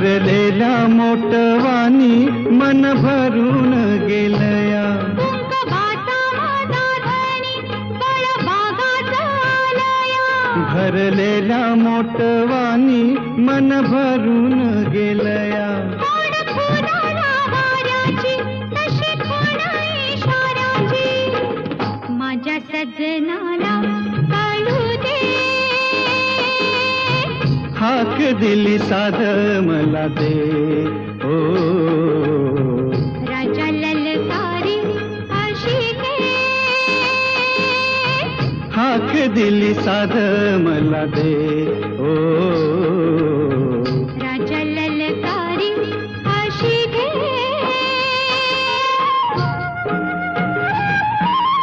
भरलेल्या मोटवानी मन भरून गेलया, भरलेल्या मोटवानी मन भरून गेलया. माझ्या सजनाला कळू दे, हाक दिली साध मला दे. ओ राजा ललकारी आशिके, हाक दिली साध मला दे. ओ